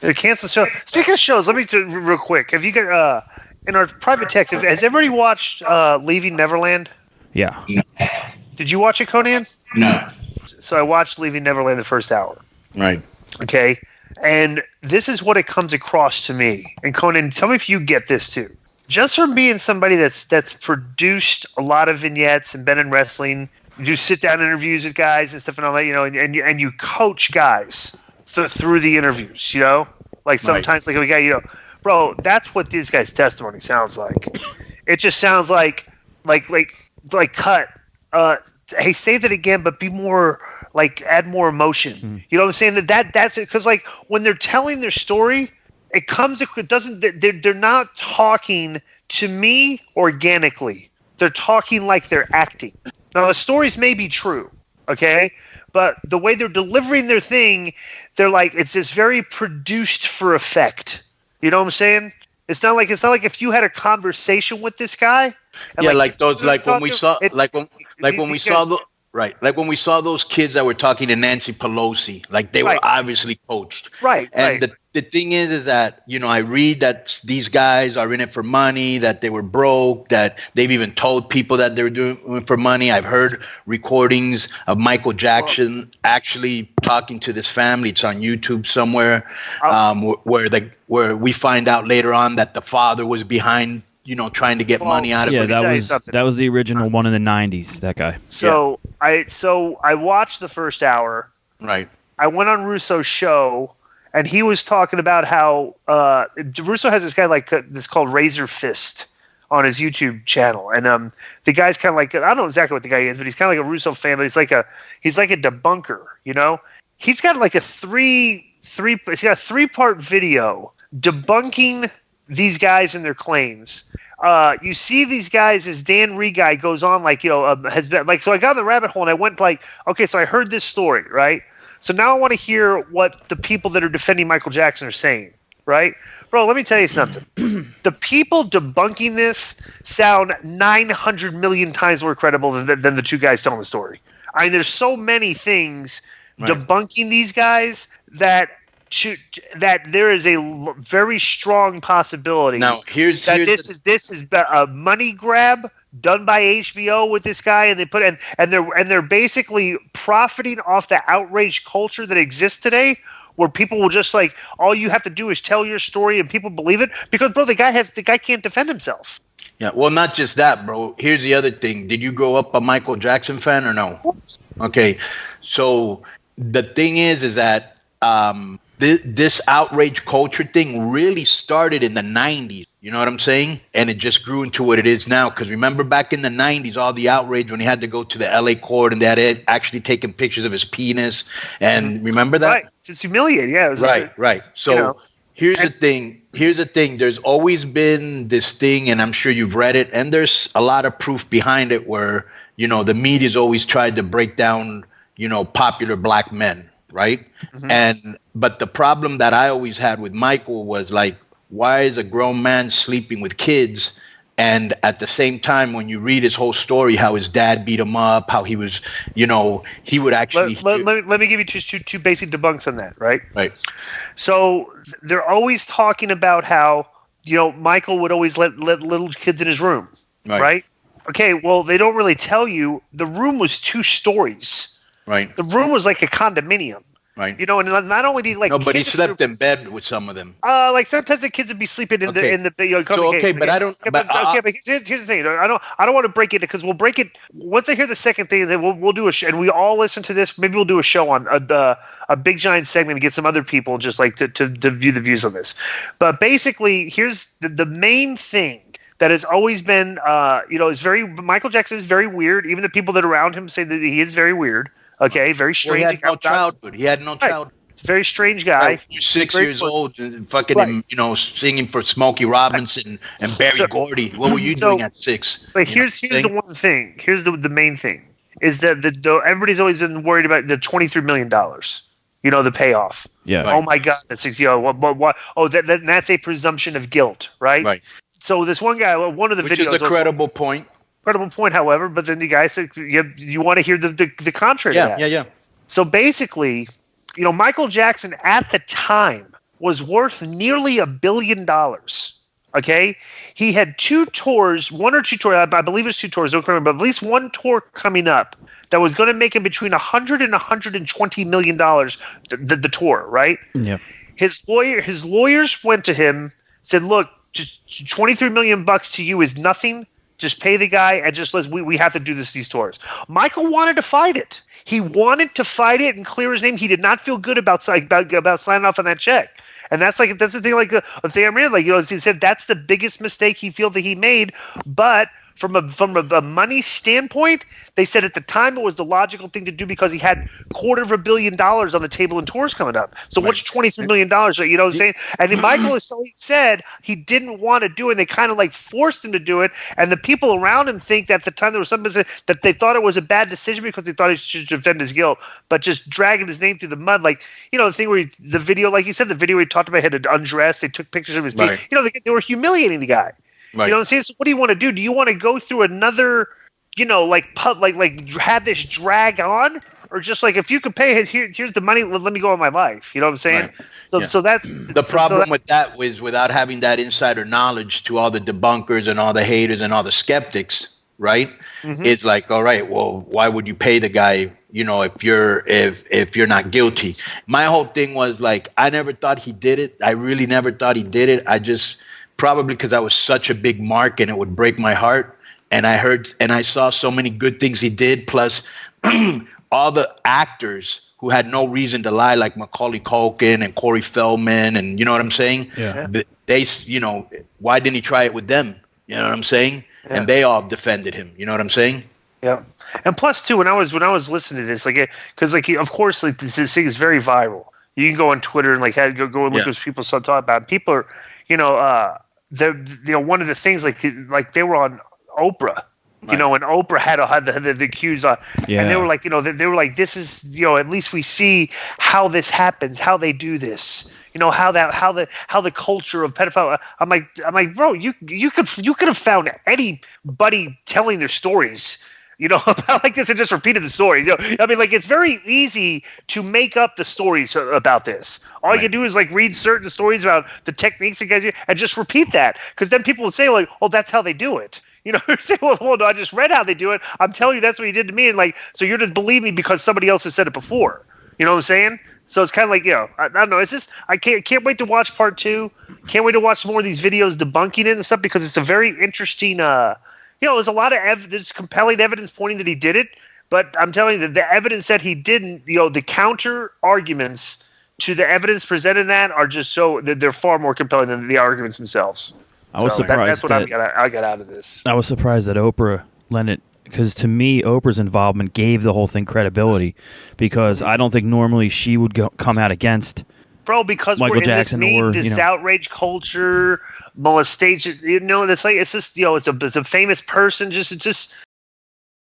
They're canceling show. Speaking of shows, let me do real quick. Have you got in our private text? Has everybody watched Leaving Neverland? Yeah. Did you watch it, Conan? No. So I watched Leaving Neverland the first hour. Right. Okay. And this is what it comes across to me. And Conan, tell me if you get this too. Just from being somebody that's produced a lot of vignettes and been in wrestling, you do sit down interviews with guys and stuff and all that, and you coach guys through the interviews, like sometimes like we got, bro, that's what this guy's testimony sounds like. It just sounds like cut. Hey, say that again, but be more like add more emotion. You know what I'm saying? That's it. Because like when they're telling their story, it doesn't. They're not talking to me organically. They're talking like they're acting. Now the stories may be true, okay, but the way they're delivering their thing, they're like it's just very produced for effect. You know what I'm saying? It's not like if you had a conversation with this guy. Yeah, like when we saw those kids that were talking to Nancy Pelosi, like they were obviously coached. Right. And the thing is that, I read that these guys are in it for money, that they were broke, that they've even told people that they were doing it for money. I've heard recordings of Michael Jackson actually talking to this family. It's on YouTube somewhere, where we find out later on that the father was behind, trying to get money out of it. Yeah, that was the original one in the 90s, that guy. So I watched the first hour. Right. I went on Russo's show, and he was talking about how Russo has this guy this called Razor Fist on his YouTube channel, and the guy's kind of like, I don't know exactly what the guy is, but he's kind of like a Russo fan, but he's like a debunker, He's got like he's got a 3-part video debunking these guys and their claims. You see these guys as Dan Reguy goes on, has been like. So I got in the rabbit hole and I went like, okay, so I heard this story, right? So now I want to hear what the people that are defending Michael Jackson are saying, right? Bro, let me tell you something. The people debunking this sound 900 million times more credible than the two guys telling the story. I mean, there's so many things debunking these guys that there is a very strong possibility. Now, this is a money grab done by HBO with this guy, and they're basically profiting off the outrage culture that exists today, where people will just like, all you have to do is tell your story and people believe it because, bro, the guy can't defend himself. Yeah, well, not just that, bro. Here's the other thing. Did you grow up a Michael Jackson fan or no? Okay, so the thing is that this outrage culture thing really started in the 90s. You know what I'm saying? And it just grew into what it is now. Because remember back in the 90s, all the outrage when he had to go to the LA court and they had actually taken pictures of his penis. And remember that? Right. It's humiliating. Yeah. Right. So here's the thing. There's always been this thing, and I'm sure you've read it, and there's a lot of proof behind it where, the media's always tried to break down, popular black men. Right. Mm-hmm. But the problem that I always had with Michael was like, why is a grown man sleeping with kids? And at the same time, when you read his whole story, how his dad beat him up, how he was, he would actually. Let me give you two basic debunks on that. Right. Right. So they're always talking about how, Michael would always let little kids in his room. Right. Okay. Well, they don't really tell you the room was 2 stories. Right. The room was like a condominium. Right. And not only did he like. No, but he slept in bed with some of them. Like sometimes the kids would be sleeping in the bed. But I don't. But here's the thing. I don't want to break it because we'll break it once I hear the second thing. Then we'll do a show, and we all listen to this. Maybe we'll do a show on a big giant segment and get some other people just like to view the views on this. But basically, here's the main thing that has always been, is very. Michael Jackson is very weird. Even the people that are around him say that he is very weird. Okay, very strange. Well, he had no childhood. It's a very strange guy. You're 6 years old and fucking, singing for Smokey Robinson and Barry Gordy. What were you doing at 6? But here's the one thing. Here's the main thing is that everybody's always been worried about the $23 million. The payoff. Yeah. Right. Oh my God, that's what? Oh, that's a presumption of guilt, right? Right. So this one guy, one of the videos, which is a credible point. Credible point, however, but then the guy said you want to hear the contrary to that. Yeah. So basically, Michael Jackson at the time was worth nearly $1 billion. Okay, he had 2 tours, 1 or 2 tours. I believe it's 2 tours. Don't remember, but at least 1 tour coming up that was going to make him between $100 and $120 million. The tour, right? Yeah. His lawyers went to him, said, "Look, just 23 million bucks to you is nothing. Just pay the guy and just we have to do these tours." Michael wanted to fight it. He wanted to fight it and clear his name. He did not feel good about signing off on that check. And that's the thing, like the thing I'm reading, like, he said that's the biggest mistake he feels that he made. But from a money standpoint, they said at the time it was the logical thing to do because he had $250 million on the table in tours coming up. So what's $23 million? You know what I'm saying? And Michael said he didn't want to do it. And they kind of like forced him to do it. And the people around him think that at the time there was something that they thought it was a bad decision because they thought he should defend his guilt. But just dragging his name through the mud, like, the thing where the video, like you said, the video he talked about, he had to undress. They took pictures of his feet. Right. They were humiliating the guy. Right. You know what I'm saying? So what do you want to do? Do you want to go through another, like have this drag on? Or just like, if you could pay it, here's the money, let me go on my life. You know what I'm saying? Right. So that's... The problem with that was without having that insider knowledge to all the debunkers and all the haters and all the skeptics, right? Mm-hmm. It's like, all right, well, why would you pay the guy, if you're not guilty? My whole thing was like, I never thought he did it. I really never thought he did it. I just... Probably because I was such a big mark and it would break my heart. And I heard and I saw so many good things he did. Plus all the actors who had no reason to lie, like Macaulay Culkin and Corey Feldman. And you know what I'm saying? Yeah. They, why didn't he try it with them? You know what I'm saying? Yeah. And they all defended him. You know what I'm saying? Yeah. And plus too, when I was listening to this, of course, this thing is very viral. You can go on Twitter and go and look at what people start talking about. People are, one of the things like they were on Oprah, right. And Oprah had the accused on, and they were like, they were like, this is, at least we see how this happens, how they do this, how the culture of pedophile. I'm like, bro, you could have found anybody telling their stories. About like this and just repeated the stories. It's very easy to make up the stories about this. All you can do is read certain stories about the techniques and guys and just repeat that. Because then people will say oh, that's how they do it. Say, well, no, I just read how they do it. I'm telling you that's what he did to me. And so you're just believing me because somebody else has said it before. You know what I'm saying? So it's kind of I don't know. It's just, I can't wait to watch part 2. Can't wait to watch more of these videos debunking it and stuff because it's a very interesting, there's a lot of there's compelling evidence pointing that he did it, but I'm telling you that the evidence that he didn't, the counter arguments to the evidence presented in that are just they're far more compelling than the arguments themselves. I was surprised. That's what I got out of this. I was surprised that Oprah lent it, because to me, Oprah's involvement gave the whole thing credibility, because I don't think normally she would come out against. Bro, because Michael Jackson in this outrage culture, molestation, it's just, it's a famous person. Just